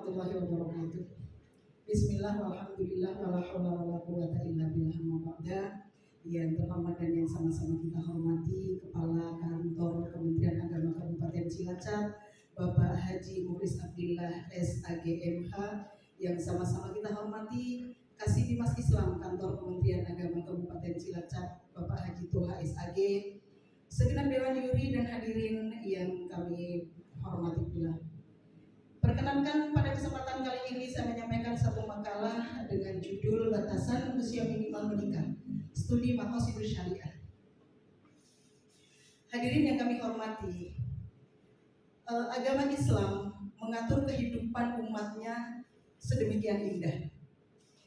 warahmatullahi wabarakatuh. Bismillah, walhamdulillah, wala haula wala quwwata illa billah, amma ba'da. Yang terhormat dan yang sama-sama kita hormati Kepala Kantor Kementerian Agama Kabupaten Cilacap, Bapak Haji Mukhlis Abdillah SAGMH, yang sama-sama kita hormati Kasih Dimas Islam Kantor Kementerian Agama Kabupaten Cilacap, Bapak Haji Toha SAG, segenap dewan juri dan hadirin yang kami hormati pula. Perkenankan pada kesempatan kali ini saya menyampaikan satu makalah dengan judul Batasan Usia Minimal Menikah, Studi Maqasidus Syariah. Hadirin yang kami hormati, agama Islam mengatur kehidupan umatnya sedemikian indah,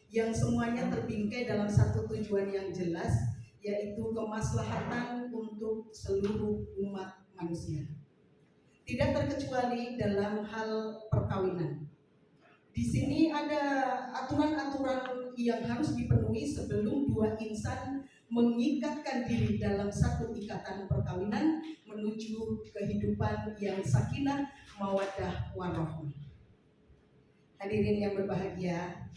yang semuanya terbingkai dalam satu tujuan yang jelas, yaitu kemaslahatan untuk seluruh umat manusia. Tidak terkecuali dalam hal perkawinan. Di sini ada aturan-aturan yang harus dipenuhi sebelum dua insan mengikatkan diri dalam satu ikatan perkawinan menuju kehidupan yang sakinah, mawaddah, warahmah. Hadirin yang berbahagia,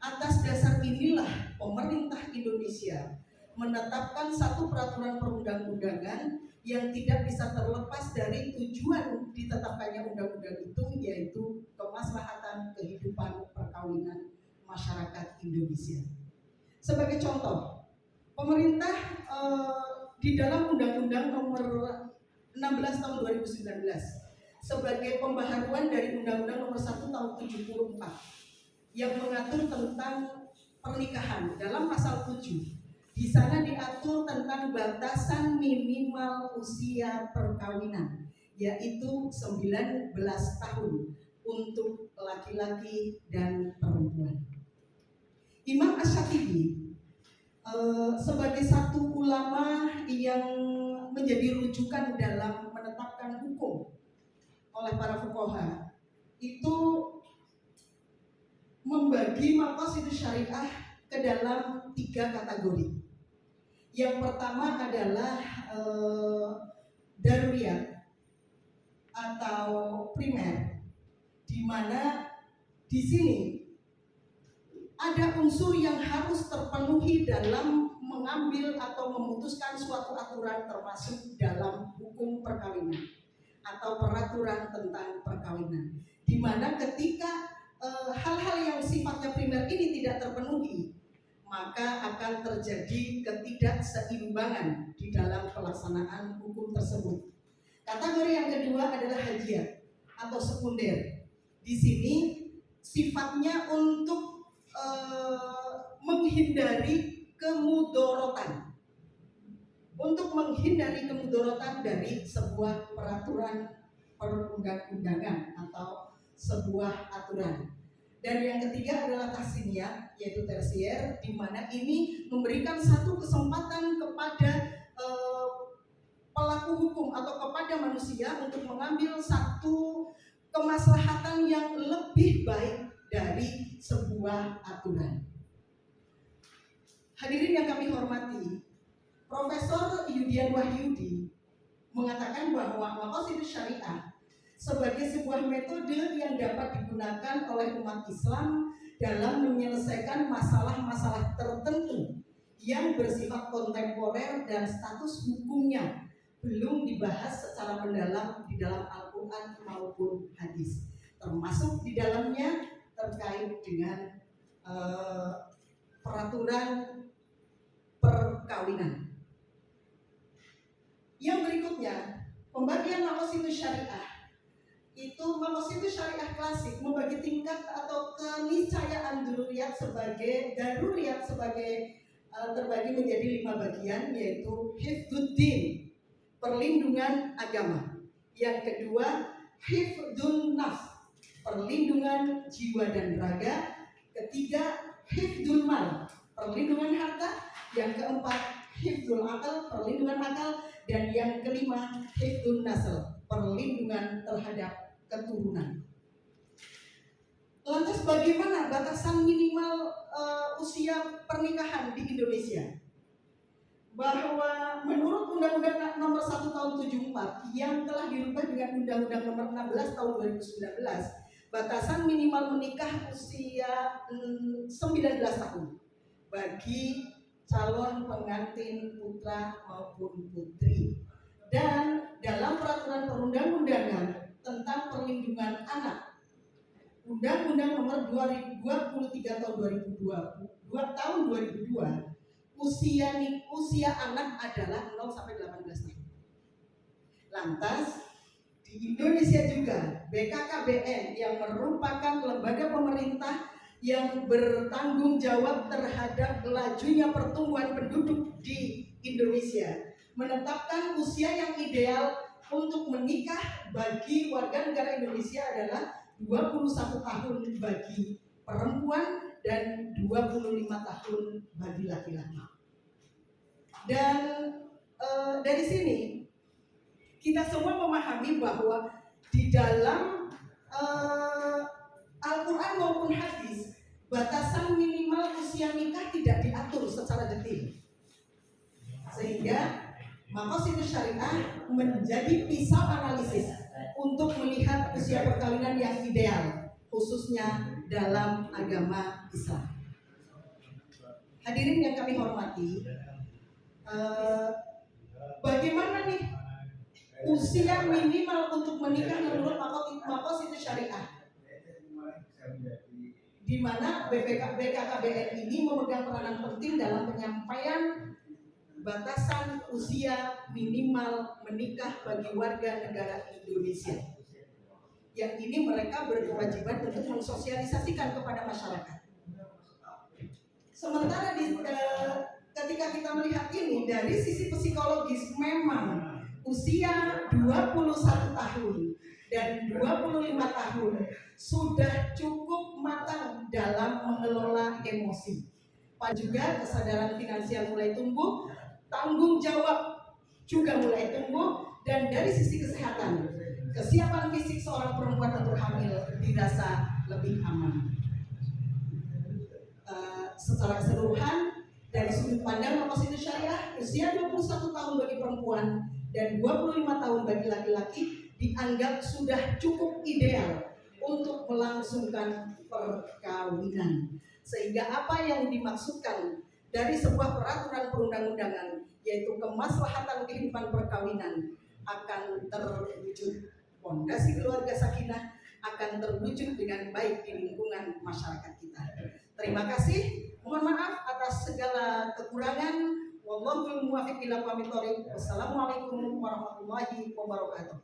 atas dasar inilah pemerintah Indonesia menetapkan satu peraturan perundang-undangan yang tidak bisa terlepas dari tujuan ditetapkannya undang-undang itu, yaitu kemaslahatan kehidupan perkawinan masyarakat Indonesia. Sebagai contoh, pemerintah di dalam Undang-Undang Nomor 16 Tahun 2019 sebagai pembaharuan dari Undang-Undang Nomor 1 Tahun 74 yang mengatur tentang pernikahan dalam pasal 7. Di sana diatur tentang batasan minimal usia perkawinan, yaitu 19 tahun untuk laki-laki dan perempuan. Imam Asy-Syatibi sebagai satu ulama yang menjadi rujukan dalam menetapkan hukum oleh para fuqaha, itu membagi maqasidus syariah ke dalam 3 kategori. Yang pertama adalah daruriyat atau primer, di mana di sini ada unsur yang harus terpenuhi dalam mengambil atau memutuskan suatu aturan, termasuk dalam hukum perkawinan atau peraturan tentang perkawinan, di mana ketika hal-hal yang sifatnya primer ini tidak terpenuhi, maka akan terjadi ketidakseimbangan di dalam pelaksanaan hukum tersebut. Kategori yang kedua adalah hajiyah atau sekunder. Di sini sifatnya untuk menghindari kemudorotan, dari sebuah peraturan perundang-undangan atau sebuah aturan. Dan yang ketiga adalah tahsiniyah, yaitu tersier, di mana ini memberikan satu kesempatan kepada pelaku hukum atau kepada manusia untuk mengambil satu kemaslahatan yang lebih baik dari sebuah aturan. Hadirin yang kami hormati, Profesor Yudian Wahyudi mengatakan bahwa maqasidus syariah sebagai sebuah metode yang dapat digunakan oleh umat Islam dalam menyelesaikan masalah-masalah tertentu yang bersifat kontemporer dan status hukumnya belum dibahas secara mendalam di dalam Al-Quran maupun hadis, termasuk di dalamnya terkait dengan peraturan perkawinan. Yang berikutnya, pembagian maqasidus syariah. Itu maqasidus syariah klasik membagi tingkat atau keniscayaan daruriyat sebagai terbagi menjadi 5 bagian, yaitu hifdzuddin, perlindungan agama. Yang kedua, hifdzun nafs, perlindungan jiwa dan raga. Ketiga, hifdzul mal, perlindungan harta. Yang keempat, hifdzul akal, perlindungan akal. Dan yang kelima, hifdzun nasl, perlindungan terhadap keturunan. Lantas bagaimana batasan minimal usia pernikahan di Indonesia? Bahwa menurut Undang-Undang Nomor 1 Tahun 74 yang telah dirubah dengan Undang-Undang Nomor 16 Tahun 2019, batasan minimal menikah usia 19 tahun bagi calon pengantin putra maupun putri. Dan dalam peraturan perundang-undangan tentang perlindungan anak, Undang-Undang Nomor 23 tahun 2002, usia anak adalah 0 sampai 18 tahun. Lantas di Indonesia juga BKKBN yang merupakan lembaga pemerintah yang bertanggung jawab terhadap lajunya pertumbuhan penduduk di Indonesia menetapkan usia yang ideal untuk menikah bagi warga negara Indonesia adalah 21 tahun bagi perempuan dan 25 tahun bagi laki-laki. Dan dari sini kita semua memahami bahwa di dalam Al-Quran maupun hadis, batasan minimal usia nikah tidak diatur secara detail, sehingga Maqasidus Syariah menjadi pisau analisis untuk melihat usia perkawinan yang ideal, khususnya dalam agama Islam. Hadirin yang kami hormati, bagaimana nih usia minimal untuk menikah menurut Maqasidus Syariah, di mana BKKBN ini memegang peranan penting dalam penyampaian batasan usia minimal menikah bagi warga negara Indonesia. Yang ini mereka berkewajiban untuk mensosialisasikan kepada masyarakat. Sementara ketika kita melihat ini dari sisi psikologis, memang usia 21 tahun dan 25 tahun sudah cukup matang dalam mengelola emosi. Juga kesadaran finansial mulai tumbuh, tanggung jawab juga mulai tumbuh, dan dari sisi kesehatan, kesiapan fisik seorang perempuan untuk hamil dirasa lebih aman. Secara keseluruhan, dari sudut pandang Maqasidus Syariah, usia 21 tahun bagi perempuan dan 25 tahun bagi laki-laki dianggap sudah cukup ideal untuk melangsungkan perkawinan. Sehingga apa yang dimaksudkan dari sebuah peraturan perundang-undangan, yaitu kemaslahatan kehidupan perkawinan, akan terwujud, fondasi keluarga sakinah akan terwujud dengan baik di lingkungan masyarakat kita. Terima kasih. Mohon maaf atas segala kekurangan. Wallahul muwaffiq ila aqwamit thoriq. Wassalamualaikum warahmatullahi wabarakatuh.